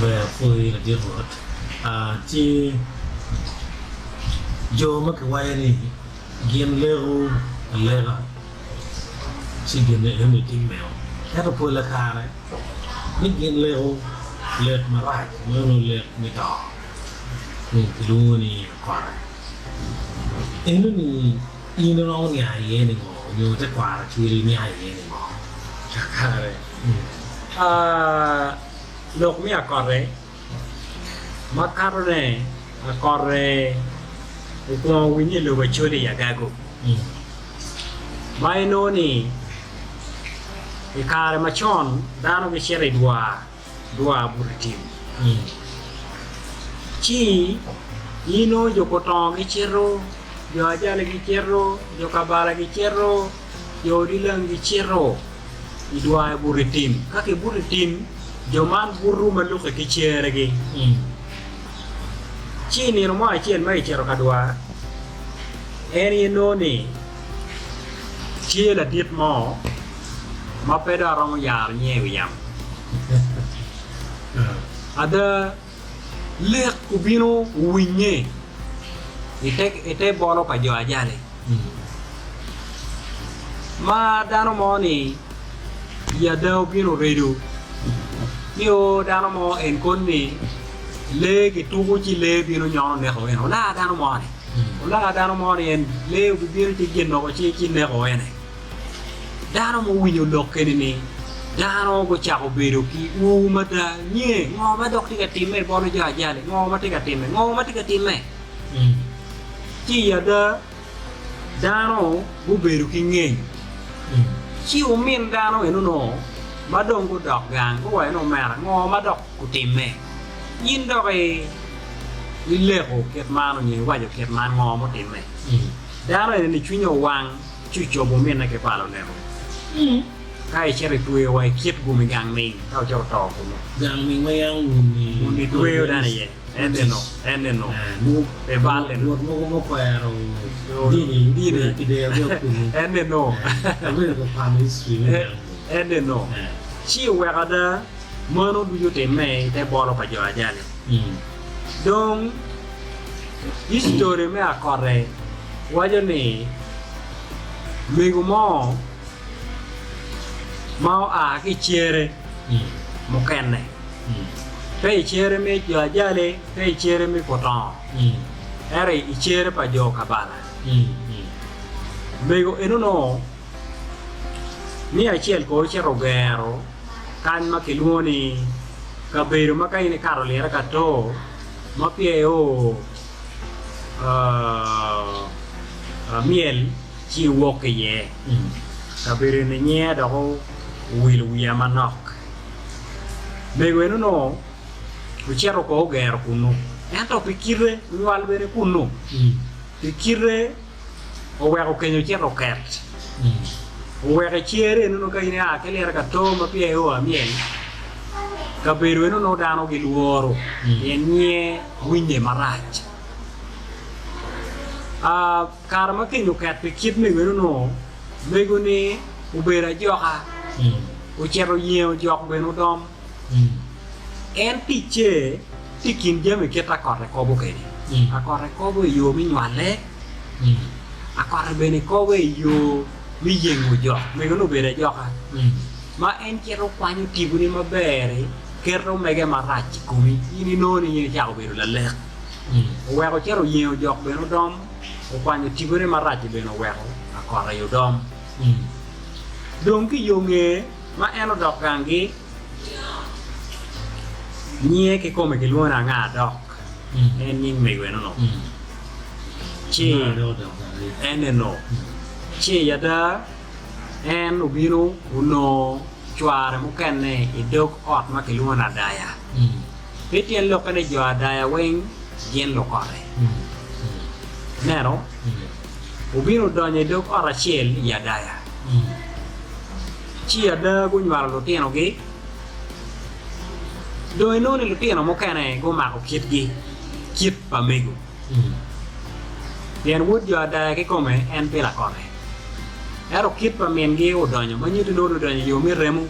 về phơi là đi ruột chi jo mà cái quay này gian lego chi gian này em tin mèo cái đó phơi là khá đấy nít gian lego lek mà lại nó lek mi đỏนี่ดูนี่กว่าเอ็นนี่อีนน้องเนี่ยเย็นนี่อยู่จะกว่าชีวิตเนี่ยเย็นนี่จักอะไรLok mi akore makarone akore ko winyi lo bachori ya gago mai no ni ikare machon dano ge chere dua burtim chi ino jokotong ge chero yo ajale ge chero yo kabala ge chero yo dilang ge chero idua burtim kake burtim Joman buru malu ke kicir lagi. Cini rumah cien mai cero kadua. Eni no ni. Cie la dit mo. Ma peda orang yar nyewi yam. Ada lek kubino winye. Ite bolo pa jo aja le. Ma dano mo ni. Ya da ubino redu. Yo dano mo en konni le ki tugu ci le bi no ñono ne ko en la dano mo ne la dano mo ne en le bi bi ci genno ko ci ne ko en dano mo wiñu dokke ni dano ko ciako bedo ki u mata ñe ngo ma dok tiga timme bo no ja jale ngo ma tiga timme ci ya da dano bu bedo ki ngeng ci o min dano eno no mà đông có đọc gang có vậy nó mẹ ngò mà đọc của tìm mẹ nhìn đó cái lệ hồ kết ma nó nhiều quá giờ kết ma ngò mà tìm mẹ đã rồi thì chuyên nhau vàng chui cho bố mẹ này cái bà nó nè cái chơi được tuổi vậy kiếp của mình gang mình tao cho trò của mình gang mình mấy ăn mình đi tuổi ở đây này em đến nó mua để bán lên mua khỏe rồi đi cái đều em đến nó bây giờ có phàm history em đến nó chi wega da mano du yote me te bolo pa jo ajale donc history me akore wajo ni mego mo mau a ki chere mo kenne pe chere me jo ajale pe chere me poton ere I chere pa jo kabala mego enono ni achiel ko chero gero kan ma kiluoni kabedo ma kai ne karolera ka to ma pieo miel chi woke ye kabedo ne nye do wil wiya manok bego no chero ko gero kunu ento pikire nwal bere kunu pikire o wero kenyo chero ket Wega chiere no ka ine a kelera ka to ma pie o miel ka beru no dano gi luoro nye winje marach karma ke no kat pe kit me no mego ni ubera joka o chero yeo jok be no dom en piche tikin jame ke ta korre ko bo ke a korre ko bo yo mi nwale a korre bene ko bo yo mi yengo jo me no bere jo ka ma en chero kwanyo tibu ni mabere kero mege marachi kumi ini no ni ya ko bere la le o wa ko chero yengo jo be no dom o kwanyo tibu ni marachi be no wa ko akora yo dom dom ki yo nge ma eno dok gangi nie ke come ke luona nga dok en ning me we no chi en no chi ya da en ubiro uno chware mukene idok ot ma kiluna daya petien lo kane jo daya wen yen lo kore nero ubiro donye dok ora chiel ya daya chi ya da gunwar lo tieno gi do no ni lo tieno mukene go ma ko kit pa mego yen wud jo daya ke come en pela kore ero kit pa men ge o donyo ma nyido no donyo yo mi remo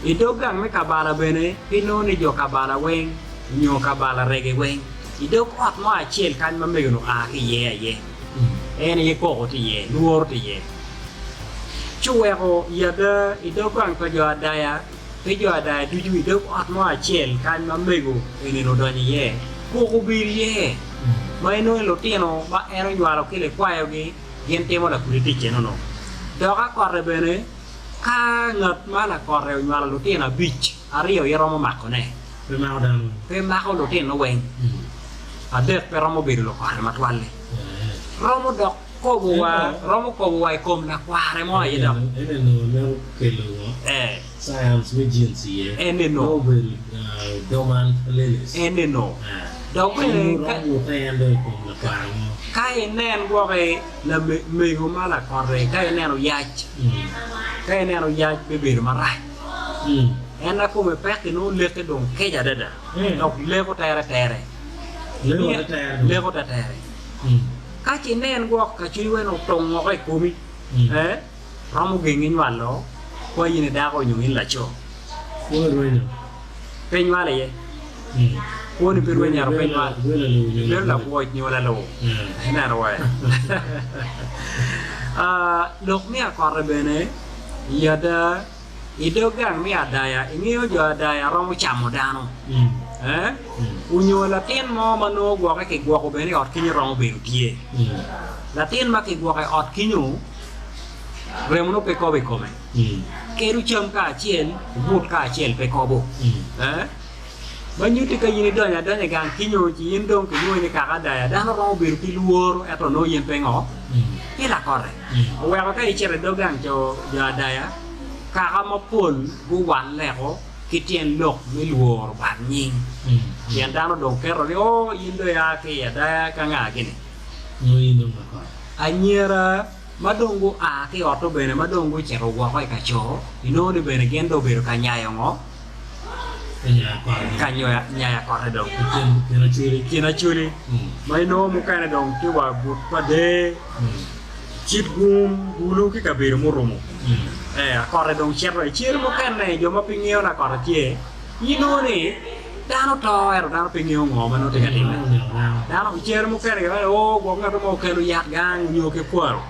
Idogang me kabala bene pino ni jo kabala weng nyo kabala rege weng idog ot mo achiel kan ma megno a ki ye en ye ko ti ye luor ti ye chuwego yada idogang ko jo adaya pe jo adaya du ju idog ot mo achiel kan ma mego eni no donye ye ko bir ye ma eno lo tino ma ero nywalo kile kwayo gi yen temo la politike no doga korre bene ka ngat mala korre nywalo lo tino bich ario yero mo makone Pe mau dan. pe mako lo tino weng adek pe romo bir lo korre matwalle romo dok ko buwa kom na kware mo ye dok Ene no no kelo. Science agency ye. ene no Nobel doman lelis. ene no dok Ni bene ro mo tayando ko na parang. kai nen go ke la me go mala korre kai nen o yach kai nen o yach be bir marai en ako me pek no leke dong ke ja dada dok le ko tere le ko tere ka chi nen go ka chi we no tong ngo kai kumi ramu gengin walo ko yini da ko nyungin la cho Ko ro ni. pe nyale ye ko ni pe ro nyar pe nyale le la ko ni wala lo na ro wa dok mi akor bene yada idogang mi adaya ingio jo adaya romo chamo dano unyo la tin mo mano gwa ke gwa ko bene ot kinyo romo be tie la tin ma ke gwa ke ot kinyo remono pe ko be come ke ru cham ka chiel but ka chiel pe ko bo banyu ti ka yini donya gang kinyo chi yin dong ke ni ka adaya dano romo be ki luor eto no yen pe ngo ila kore we ka kai chere dogang jo adaya ka ma pol bu wan le ko kitien lok mi luor ban nying yen dano dong kero o yindo ya ke ya da ka nga gini No indo na ko. anyera madongo a ke oto bene madongo chero gwa ko ka cho ino ni bene gendo bero ka nyayo ngo Enya ko. ka nyoya nyaya ko do Kena churi. kina chuli mai no mu kana dong ti wa but pa de chit gum bulu ki ka bero moromo akore dong chero mo kana jo ma pingio na kore tie ino ni dano to ero dano pingio ngo ma no te kadime dano chero mo kana ga o go ngato mo kelo yak gang nyo ke kwaro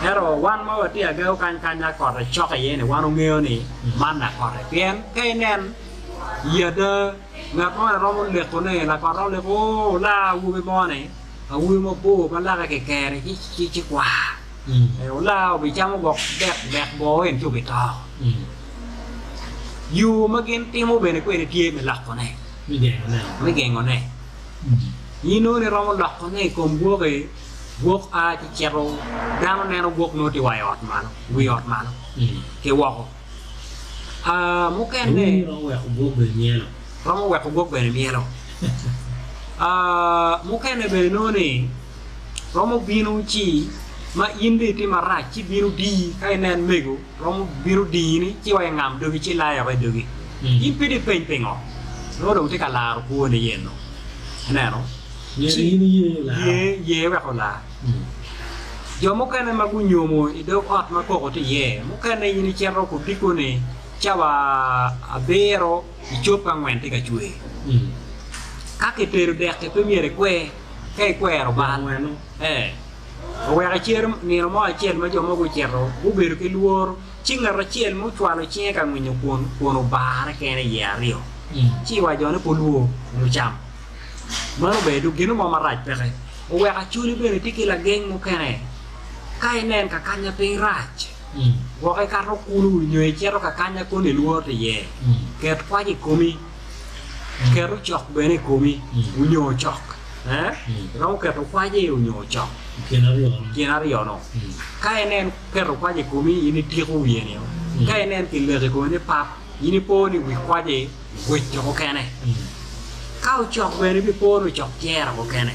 ero wan ma wati aga kan kanya kore choka ye ne wanu ngeo ni mana kore pien kainen yada ngat mo romo le ko ne la ko le ko la wu be mo ne a wu mo po ma la ka ke kere chi kwa la bi chamo gok dek bo en chu be ta yu ma gen timo bene ko ne tie me la ko ne Mi de na. me gen ngone yino ne romo la ko ne ko mbo ge gok a chi chero dano ne no gok no ti wa ot man wi ot man ke wo ko mo ken ne Ro wa ko go be nyelo. romo wa ko gok bene mielo mo ken ne be no ne romo binu chi ma indi ti mara chi biru di kai nen mego romo biru di ni chi wa ngam do chi la ya ba do gi in pidi pen pengo no do ti kala ko ne yen no na no Ye la. ye wa ko la jo mo kana ma gu nyomo i do ot ma ko ti ye mo kana yini chero ko diko ne chawa abero i chopa ngwen ti ka chwe ka ke teru de ke premier kwe kai kwero ba Bueno. we ga chier ni mo a chiel ma jo mo go chiero u beru ke luor chinga ra chiel mo chwalo chinga ka ngwenyo kuono bare ke ne ya rio chi wa jo ne po luo no cham mano be du gino mo maraj pere o we ga chuli be ti ki la geng mo kene kai nen ka kanya pe rach wo kai ka ro kulu nyoe chiero ka kanya ko ne luor te ye ket kwa ji komi kero chok be ne komi u nyo chok ro ke ro kwa ji u nyo chok Kinario no. Kai nen kero kwa je komi ini tiku ye ni. Kai nen ki le ko ni pap ini po ni wi kwa je wi jo kene. Kau chok be ni bi po no chok chera ko kene.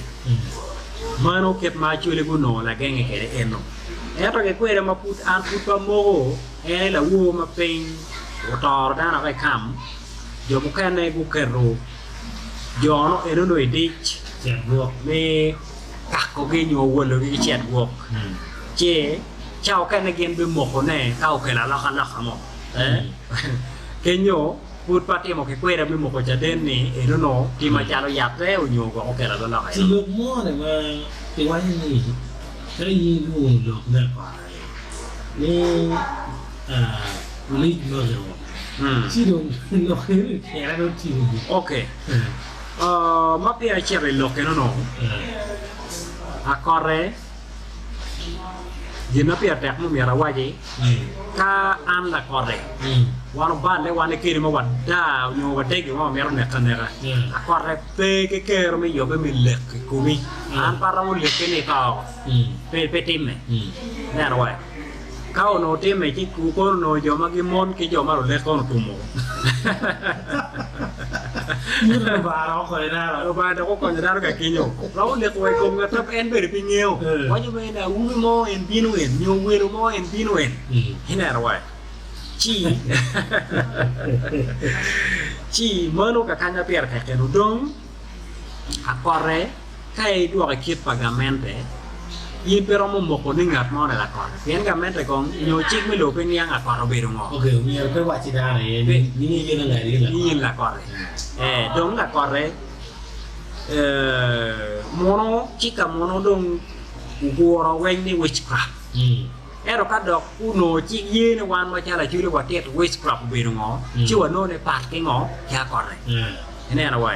Mano ket ma chule go no la genge kere eno. Eto ke kwere ma put an put pa mo e la wo ma pen o tor dana kai kam. Jo mo kene go kero. Jo no eno no edich. Me các có cái nhiều quần rồi cái chẹt buộc chế chào cái này kiến bên một con này tao cái là khăn một đấy Kenyo put patimo che quera mi mo già denni e non ho ti mangiano yatte o nyogo o che la donna si lo muore ma ti guai ni sai lu lo na pa ni lì no si lo che era non ti ok ma piacere il che non ho a corre Jina pia tek mo mira waji ka an la corre wano ban le wane kiri mo wada nyo wade ki mo mira ne kanera a corre pe ke kero mi yo be mi lek kumi an para mo lek ni ka pe timme ne ro wa ka ono timme ki ku ko no yo ma ki mon ki yo ma ro lek ko no tumo Mira ba ko na ba da ko ko da ka kinyo ra le ko ko ga tap en be pi ngeo wa ju me na u mo en binu en nyo we mo en binu en hina ra wa chi mano ka kanya per ka ke no dong a corre kai du ka kit pagamente yin pero mo mo ko ningat mo na la corre yen ga mente con nyo chik mi lo pe nyang a corre be ngo ok mi pe wa chi da ne ni yin na ri la yin la corre dong la corre mono chika mono dong ugoro wen ni witchcraft ero ka dok uno chi ye ne wan ma cha la chu le wa tet witchcraft be ngo chi wa no ne pat ke ngo ya corre ne na wa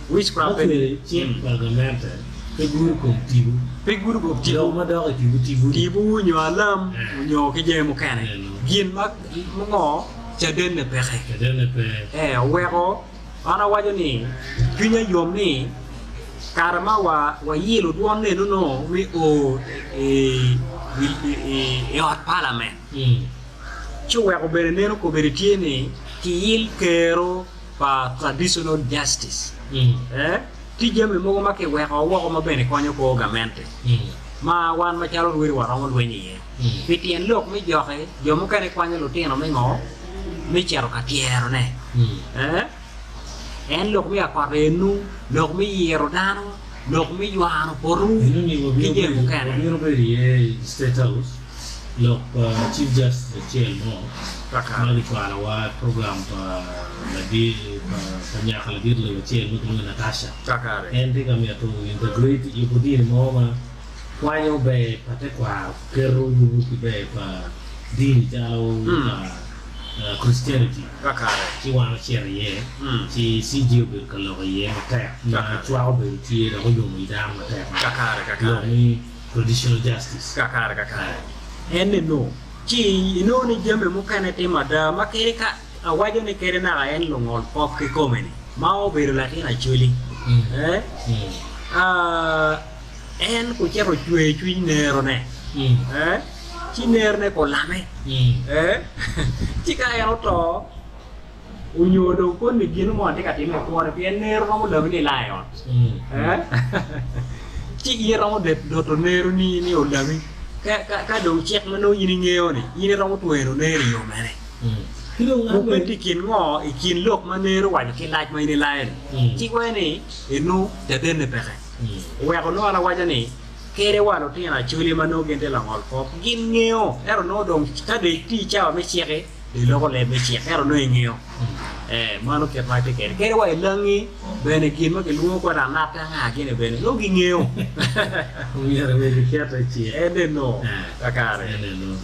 witchcraft be chi pagamente pe guru ko tibu pe guru ko tibu ma da ko tibu nyo alam nyo ke je mo kane gin mak mo ngo cha den ne pe ke den ne pe we ko ana wa jo ni pinya yom ni karma wa yilo duon ne no mi o hot parliament ci we ko bere ne ko bere tiene ti yil kero pa traditional justice ti jame mo ma ke we ko wo ma bene ko nyoko gamente ma wan ma chalo wiri wa ron we ni pitien lok mi joxe jo mo kane kwanya lo tino mi ngo mi chero ka tiero ne en lok mi akore nu lok mi yero dano lok mi yuano poru ki je mo kane ni ro be state house lok chief justice chel mo ma di fala wa program pa la di tanya kala dir le chel mo ko Natasha kakare en di kami to integrate yu pudi mo ma wanyo be pate kwa keru yu ki be pa di jalo Christianity kakare ci wana chere ye ci si jiu be ko lo ye ta na chwa be ti da ko yo mi da ma ta kakare ni traditional justice kakare en no ci no ni jame mo kane te mada makere ka awajo ne kere na en lo ngol pop ke komeni ma o be la tina chuli en ko chero chwe chwi nero ne ci ner ne ko lame ci ka ero to unyodo ko ni gino mo te ka time ko re pien nero no lo ni lion ci yero mo de do to nero ni o lami ka do chek mano yini ngeo ni yini ro to ero nero yo mane kilo ngabe ti kin ngo e kin lok manero wa ki laj mai ni lion ci ko ni enu de den ne pere we ko no ala waja ni kere wano tina chuli mano gente la ngol pop gin ngeo ero no dong ta de ti cha me cheke de logo le me cheke ero no ngeo mano ke ma te kere wa langi bene gin ma ke luo ko da na ta nga gine bene lo gi ngeo mi era be ke ta chi de no takare no